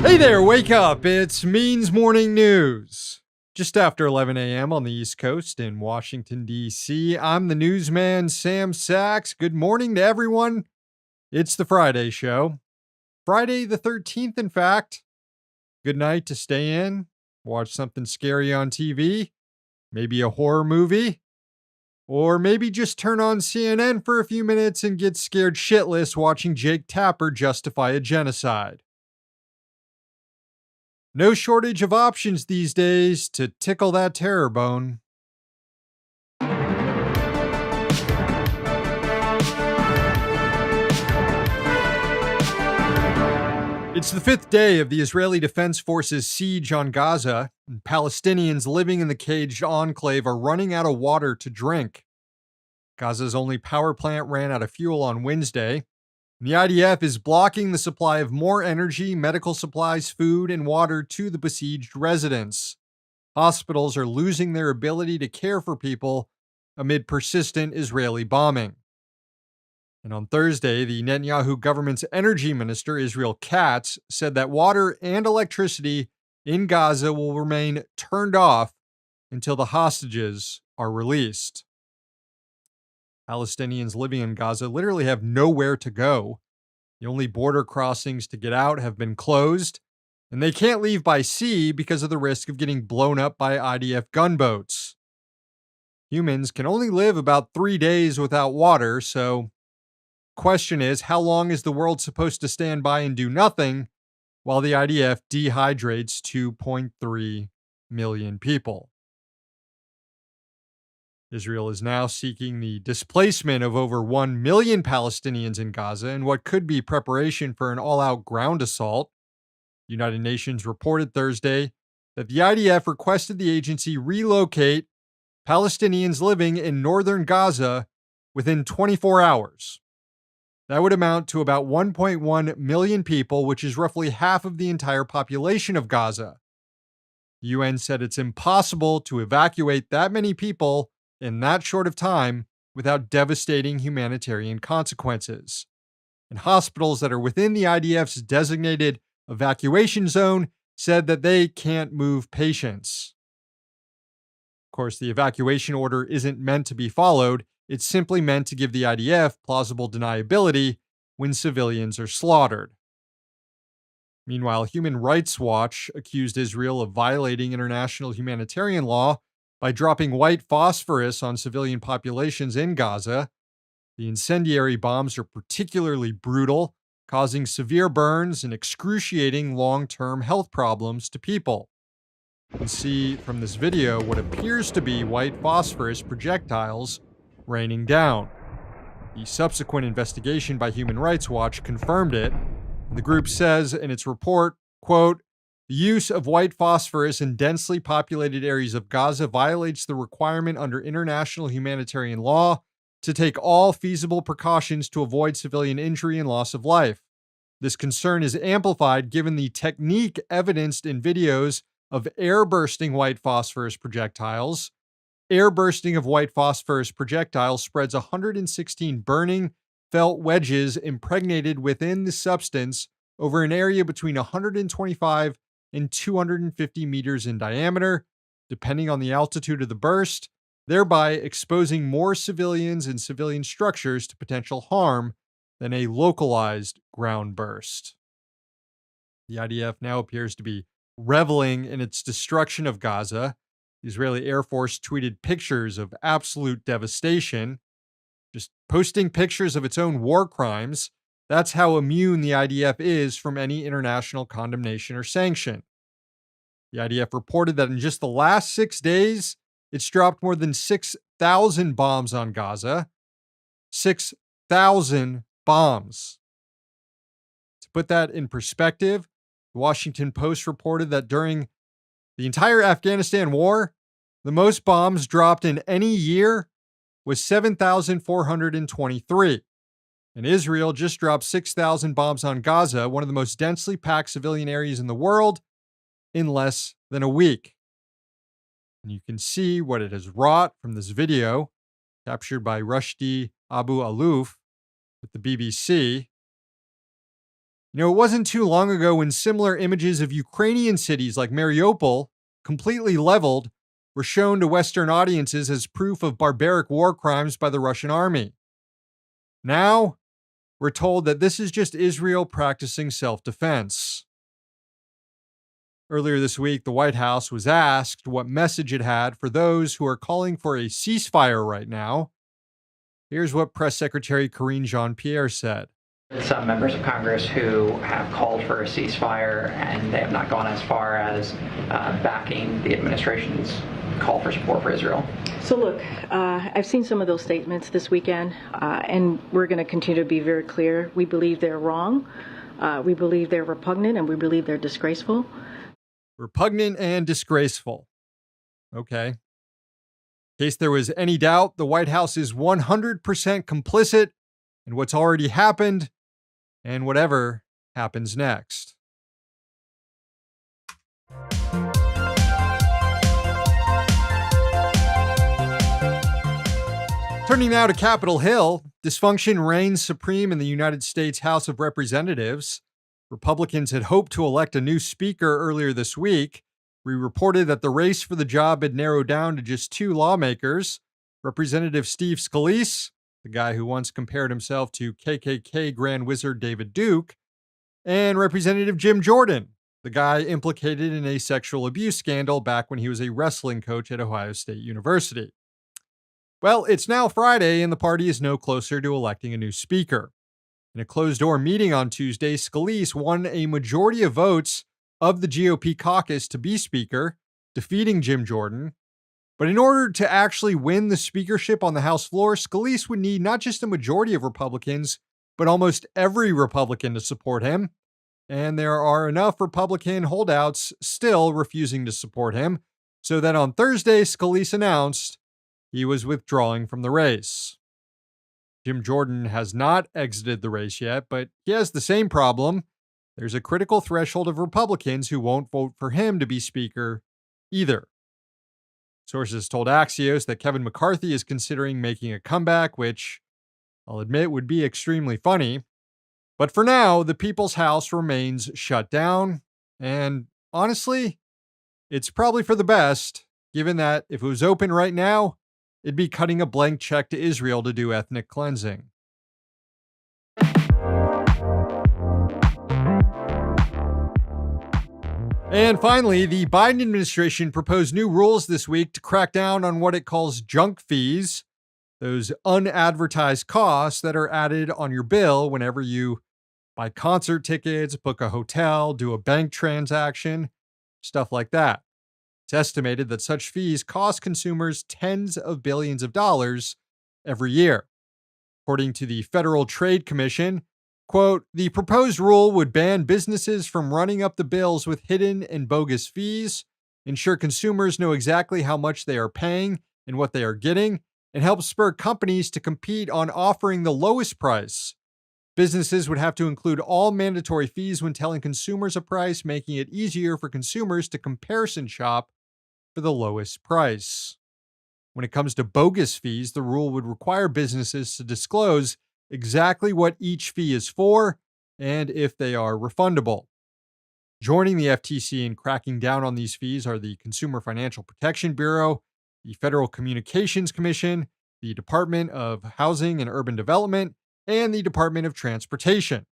Hey there, wake up. It's Means Morning News. Just after 11 a.m. on the East Coast in Washington, D.C., I'm the newsman, Sam Sachs. Good morning to everyone. It's the Friday show. Friday the 13th, in fact. Good night to stay in, watch something scary on TV, maybe a horror movie, or maybe just turn on CNN for a few minutes and get scared shitless watching Jake Tapper justify a genocide. No shortage of options these days to tickle that terror bone. It's the fifth day of the Israeli Defense Forces' siege on Gaza, and Palestinians living in the caged enclave are running out of water to drink. Gaza's only power plant ran out of fuel on Wednesday. The IDF is blocking the supply of more energy, medical supplies, food, and water to the besieged residents. Hospitals are losing their ability to care for people amid persistent Israeli bombing. And on Thursday, the Netanyahu government's energy minister, Israel Katz, said that water and electricity in Gaza will remain turned off until the hostages are released. Palestinians living in Gaza literally have nowhere to go. The only border crossings to get out have been closed, and they can't leave by sea because of the risk of getting blown up by IDF gunboats. Humans can only live about 3 days without water, so question is, how long is the world supposed to stand by and do nothing while the IDF dehydrates 2.3 million people? Israel is now seeking the displacement of over 1 million Palestinians in Gaza in what could be preparation for an all-out ground assault. The United Nations reported Thursday that the IDF requested the agency relocate Palestinians living in northern Gaza within 24 hours. That would amount to about 1.1 million people, which is roughly half of the entire population of Gaza. The UN said it's impossible to evacuate that many people in that short of time without devastating humanitarian consequences. And hospitals that are within the IDF's designated evacuation zone said that they can't move patients. Of course, the evacuation order isn't meant to be followed. It's simply meant to give the IDF plausible deniability when civilians are slaughtered. Meanwhile, Human Rights Watch accused Israel of violating international humanitarian law by dropping white phosphorus on civilian populations in Gaza. The incendiary bombs are particularly brutal, causing severe burns and excruciating long-term health problems to people. You can see from this video what appears to be white phosphorus projectiles raining down. The subsequent investigation by Human Rights Watch confirmed it. And the group says in its report, quote, "The use of white phosphorus in densely populated areas of Gaza violates the requirement under international humanitarian law to take all feasible precautions to avoid civilian injury and loss of life. This concern is amplified given the technique evidenced in videos of air bursting white phosphorus projectiles. Air bursting of white phosphorus projectiles spreads 116 burning felt wedges impregnated within the substance over an area between 125 and 250 meters in diameter, depending on the altitude of the burst, thereby exposing more civilians and civilian structures to potential harm than a localized ground burst." The IDF now appears to be reveling in its destruction of Gaza. The Israeli Air Force tweeted pictures of absolute devastation, just posting pictures of its own war crimes. That's how immune the IDF is from any international condemnation or sanction. The IDF reported that in just the last 6 days, it's dropped more than 6,000 bombs on Gaza. 6,000 bombs. To put that in perspective, the Washington Post reported that during the entire Afghanistan war, the most bombs dropped in any year was 7,423. And Israel just dropped 6,000 bombs on Gaza, one of the most densely packed civilian areas in the world, in less than a week. And you can see what it has wrought from this video, captured by Rushdie Abu Alouf with the BBC. It wasn't too long ago when similar images of Ukrainian cities like Mariupol, completely leveled, were shown to Western audiences as proof of barbaric war crimes by the Russian army. Now, we're told that this is just Israel practicing self defense. Earlier this week, the White House was asked what message it had for those who are calling for a ceasefire right now. Here's what Press Secretary Karine Jean-Pierre said. Some members of Congress who have called for a ceasefire, and they have not gone as far as backing the administration's call for support for Israel. So look, I've seen some of those statements this weekend, and we're going to continue to be very clear. We believe they're wrong. We believe they're repugnant, and we believe they're disgraceful. Repugnant and disgraceful. Okay. In case there was any doubt, the White House is 100% complicit in what's already happened and whatever happens next. Turning now to Capitol Hill, dysfunction reigns supreme in the United States House of Representatives. Republicans had hoped to elect a new speaker earlier this week. We reported that the race for the job had narrowed down to just two lawmakers, Representative Steve Scalise, the guy who once compared himself to KKK Grand Wizard David Duke, and Representative Jim Jordan, the guy implicated in a sexual abuse scandal back when he was a wrestling coach at Ohio State University. Well, it's now Friday, and the party is no closer to electing a new speaker. In a closed-door meeting on Tuesday, Scalise won a majority of votes of the GOP caucus to be speaker, defeating Jim Jordan. But in order to actually win the speakership on the House floor, Scalise would need not just a majority of Republicans, but almost every Republican to support him. And there are enough Republican holdouts still refusing to support him, so that on Thursday, Scalise announced he was withdrawing from the race. Jim Jordan has not exited the race yet, but he has the same problem. There's a critical threshold of Republicans who won't vote for him to be speaker either. Sources told Axios that Kevin McCarthy is considering making a comeback, which I'll admit would be extremely funny. But for now, the People's House remains shut down. And honestly, it's probably for the best, given that if it was open right now, it'd be cutting a blank check to Israel to do ethnic cleansing. And finally, the Biden administration proposed new rules this week to crack down on what it calls junk fees, those unadvertised costs that are added on your bill whenever you buy concert tickets, book a hotel, do a bank transaction, stuff like that. It's estimated that such fees cost consumers tens of billions of dollars every year. According to the Federal Trade Commission, quote, the proposed rule would ban businesses from running up the bills with hidden and bogus fees, ensure consumers know exactly how much they are paying and what they are getting, and help spur companies to compete on offering the lowest price. Businesses would have to include all mandatory fees when telling consumers a price, making it easier for consumers to comparison shop for the lowest price. When it comes to bogus fees, the rule would require businesses to disclose exactly what each fee is for and if they are refundable. Joining the FTC in cracking down on these fees are the Consumer Financial Protection Bureau, the Federal Communications Commission, the Department of Housing and Urban Development, and the Department of Transportation.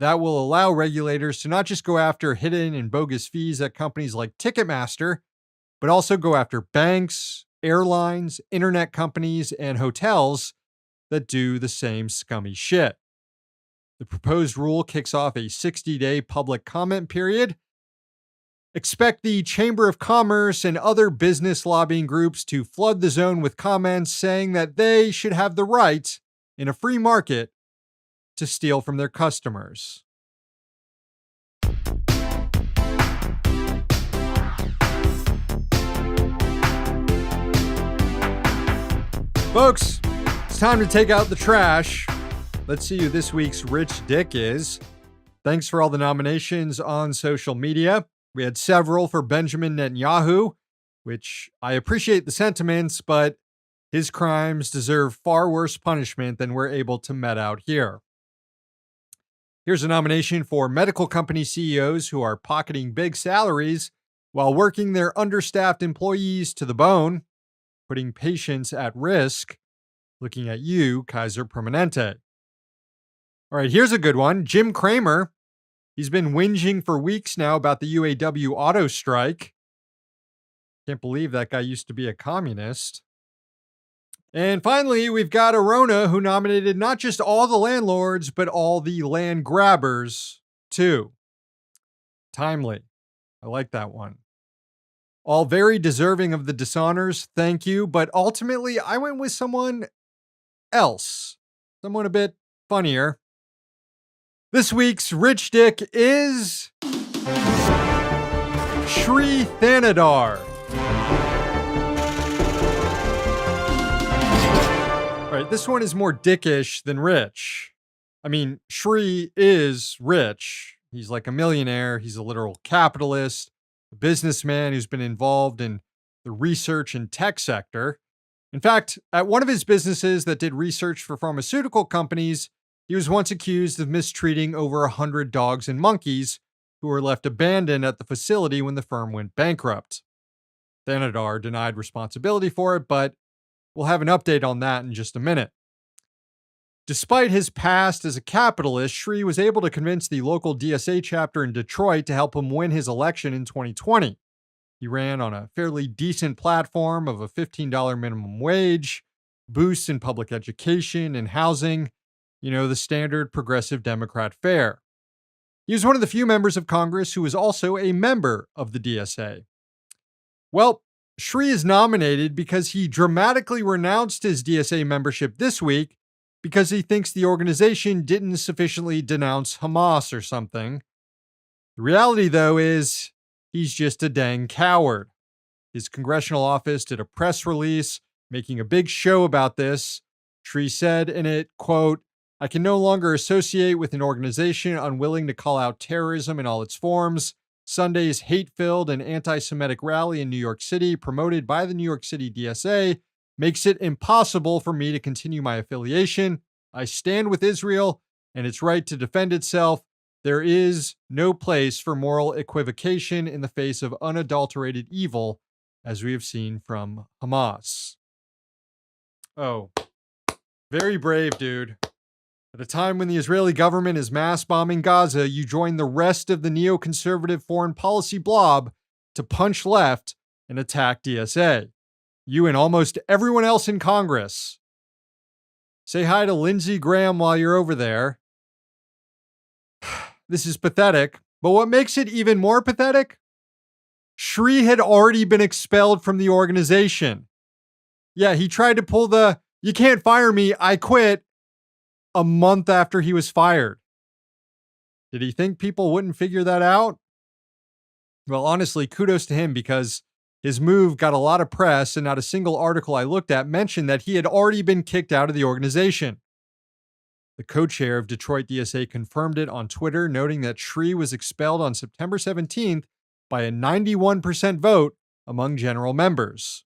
That will allow regulators to not just go after hidden and bogus fees at companies like Ticketmaster, but also go after banks, airlines, internet companies, and hotels that do the same scummy shit. The proposed rule kicks off a 60-day public comment period. Expect the Chamber of Commerce and other business lobbying groups to flood the zone with comments saying that they should have the right, in a free market, to steal from their customers. Folks, it's time to take out the trash. Let's see who this week's rich dick is. Thanks for all the nominations on social media. We had several for Benjamin Netanyahu, which I appreciate the sentiments, but his crimes deserve far worse punishment than we're able to met out here. Here's a nomination for medical company CEOs who are pocketing big salaries while working their understaffed employees to the bone, putting patients at risk. Looking at you, Kaiser Permanente. All right, here's a good one. Jim Cramer. He's been whinging for weeks now about the UAW auto strike. Can't believe that guy used to be a communist. And finally, we've got Arona, who nominated not just all the landlords, but all the land grabbers, too. Timely. I like that one. All very deserving of the dishonors, thank you. But ultimately, I went with someone else. Someone a bit funnier. This week's Rich Dick is Shri Thanadar. All right, this one is more dickish than rich. I mean, Shri is rich. He's like a millionaire. He's a literal capitalist, a businessman who's been involved in the research and tech sector. In fact, at one of his businesses that did research for pharmaceutical companies, he was once accused of mistreating over 100 dogs and monkeys who were left abandoned at the facility when the firm went bankrupt. Thanadar denied responsibility for it, but we'll have an update on that in just a minute. Despite his past as a capitalist, Shri was able to convince the local DSA chapter in Detroit to help him win his election in 2020. He ran on a fairly decent platform of a $15 minimum wage, boosts in public education and housing, the standard progressive Democrat fare. He was one of the few members of Congress who was also a member of the DSA. Well, Shri is nominated because he dramatically renounced his DSA membership this week because he thinks the organization didn't sufficiently denounce Hamas or something. The reality, though, is he's just a dang coward. His congressional office did a press release making a big show about this. Shri said in it, quote, "I can no longer associate with an organization unwilling to call out terrorism in all its forms. Sunday's hate-filled and anti-Semitic rally in New York City, promoted by the New York City DSA, makes it impossible for me to continue my affiliation. I stand with Israel and its right to defend itself. There is no place for moral equivocation in the face of unadulterated evil, as we have seen from Hamas." Oh, very brave, dude. At a time when the Israeli government is mass bombing Gaza, you join the rest of the neoconservative foreign policy blob to punch left and attack DSA. You and almost everyone else in Congress. Say hi to Lindsey Graham while you're over there. This is pathetic, but what makes it even more pathetic? Shri had already been expelled from the organization. Yeah, he tried to pull the, "you can't fire me, I quit," a month after he was fired. Did he think people wouldn't figure that out? Well, honestly, kudos to him because his move got a lot of press and not a single article I looked at mentioned that he had already been kicked out of the organization. The co-chair of Detroit DSA confirmed it on Twitter, noting that Shri was expelled on September 17th by a 91% vote among general members.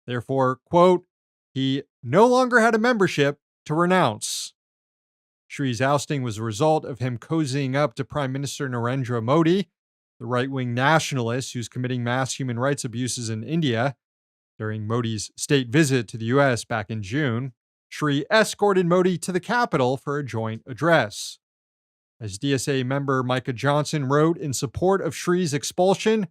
Therefore, quote, he no longer had a membership to renounce. Shri's ousting was a result of him cozying up to Prime Minister Narendra Modi, the right-wing nationalist who's committing mass human rights abuses in India. During Modi's state visit to the U.S. back in June, Shri escorted Modi to the Capitol for a joint address. As DSA member Micah Johnson wrote in support of Shri's expulsion,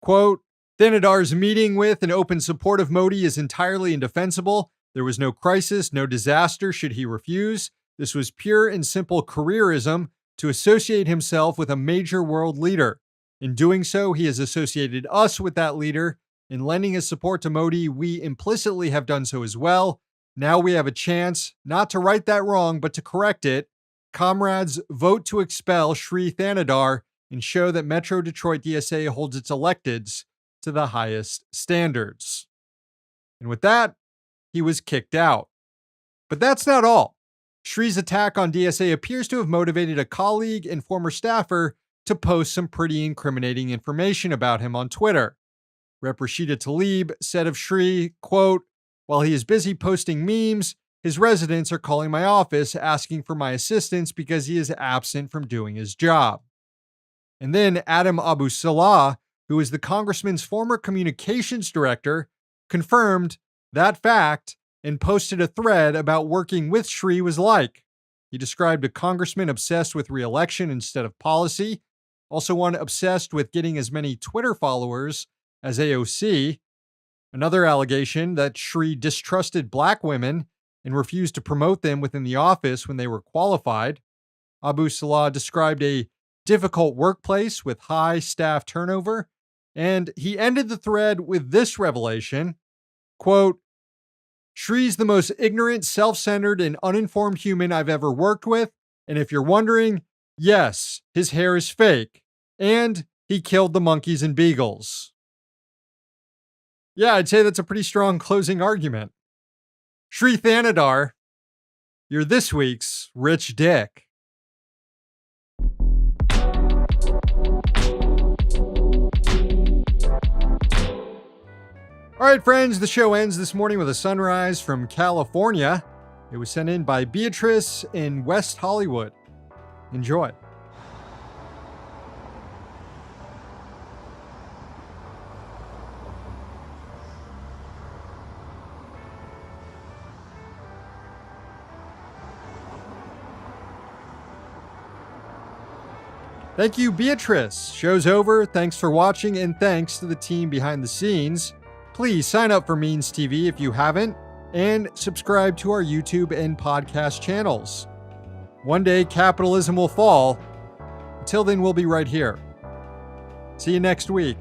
quote, "Thanadar's meeting with and open support of Modi is entirely indefensible. There was no crisis, no disaster should he refuse. This was pure and simple careerism to associate himself with a major world leader. In doing so, he has associated us with that leader. In lending his support to Modi, we implicitly have done so as well. Now we have a chance not to right that wrong, but to correct it. Comrades, vote to expel Shri Thanadar and show that Metro Detroit DSA holds its electeds to the highest standards." And with that, he was kicked out. But that's not all. Shri's attack on DSA appears to have motivated a colleague and former staffer to post some pretty incriminating information about him on Twitter. Rep. Rashida Tlaib said of Shri, quote, "While he is busy posting memes, his residents are calling my office asking for my assistance because he is absent from doing his job. And then Adam Abu Salah, who is the congressman's former communications director, confirmed that fact and posted a thread about working with Shri was like. He described a congressman obsessed with re-election instead of policy, also one obsessed with getting as many Twitter followers as AOC. Another allegation that Shri distrusted black women and refused to promote them within the office when they were qualified. Abu Salah described a difficult workplace with high staff turnover, and he ended the thread with this revelation, quote, Shri's the most ignorant, self-centered, and uninformed human I've ever worked with, and if you're wondering, yes, his hair is fake, and he killed the monkeys and beagles. Yeah, I'd say that's a pretty strong closing argument. Shri Thanadar, you're this week's rich dick. All right, friends, the show ends this morning with a sunrise from California. It was sent in by Beatrice in West Hollywood. Enjoy. Thank you, Beatrice. Show's over. Thanks for watching, and thanks to the team behind the scenes. Please sign up for Means TV if you haven't, and subscribe to our YouTube and podcast channels. One day, capitalism will fall. Until then, we'll be right here. See you next week.